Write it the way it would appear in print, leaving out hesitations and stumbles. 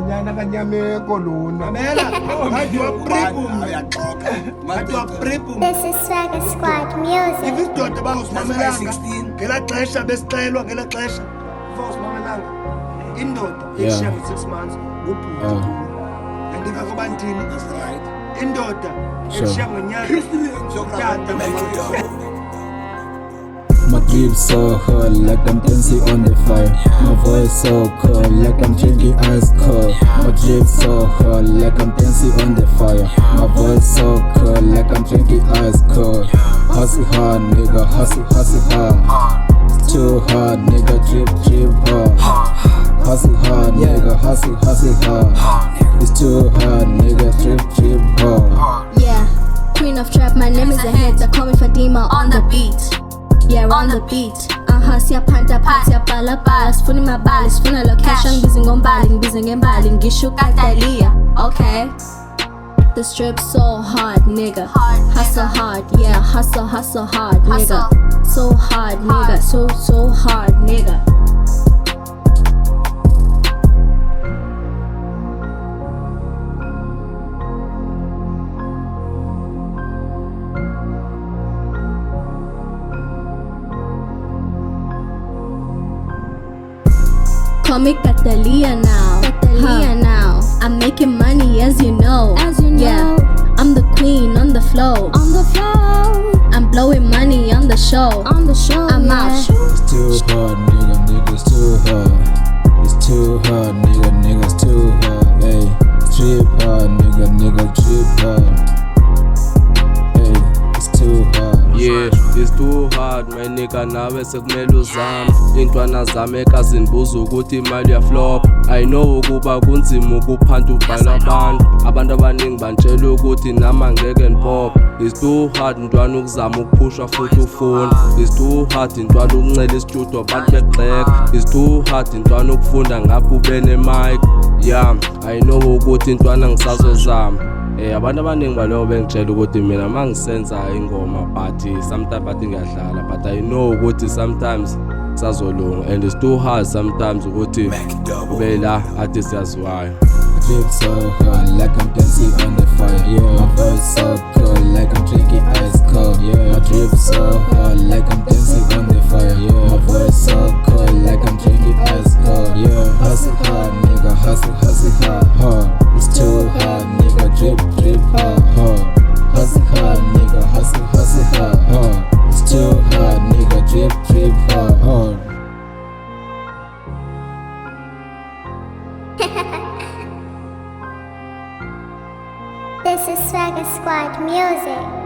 Nyana kanyameko luna. This is Swagger Squad music. Ividoda bangosimamelanga ngela xesha besixelwa ngela xesha bangosimamelanga indoda eshiya nge6 months ngubhuti andingakho bandini indoda eshiya ngonyaka tata. My drip so hot, like I'm dancing on the fire. My voice so cold, like I'm drinking ice cold. My drip so hot, like I'm dancing on the fire. My voice so cold, like I'm drinking ice cold. Hustle hard, nigga, hustle hard. It's too hard, nigga, drip hard. Hustle hard, nigga, hustle hard. It's too hard, nigga, drip hard. Yeah, queen of trap, my name is a hit. They call me Fatimaah on the beat. Yeah, on the beat. Siyapanta phansi siyabhalabhala sifuna imabali sifuna location ngibize ngombali ngibize ngembali ngisho kadaliya. Okay, the strip so hard, nigga. Hustle hard, yeah, hustle hard, nigga. So hard, nigga, so hard, nigga. Call me Catalia now. I'm making money as you know. Yeah, I'm the queen on the flow. I'm blowing money on the show. I'm out. It's too hard, nigga, it's too hard. It's too hard, nigga, it's too hard. Hey, drip hard, nigga, drip hard. Hey, it's too hard. Yeah, it's too hard, my nigga, nawe sekumele uzame. Intwana zami ekazindibuza ukuthi imali yaflop. I know ukuba kunzima ukuphanda ubhala abantu abaningi bantshela ukuthi nama ngeke nipop. It's too hard ntwana ukuzama ukuphusha futhi ufuna. It's too hard ntwana ukuncela istudio abantu begxeka. It's too hard ntwana ukufunda ngapha ube ne-mic. Yeah, I know ukuthi ntwana ngisazozama. Abantu abaningi baleyo bengitshela ukuthi mina mangisenza ingoma but sometimes bathi ngiyadlala, but I know ukuthi sometimes sazolunga and it's too hard sometimes ukuthi ube la athi siyaziwayo. Drip so hard, like I'm dancing on the fire. Yeah, my voice so cold, like I'm drinking ice cold. Yeah, my drip so hard, like I'm dancing on the fire. Yeah, my voice so cold, like I'm drinking ice cold. Yeah, hustle hard, nigga, hustle hard. It's too hard, nigga, drip hard. Hustle hard, nigga, hustle hard. It's too hard, nigga, drip hard. This is Swagger Squad music.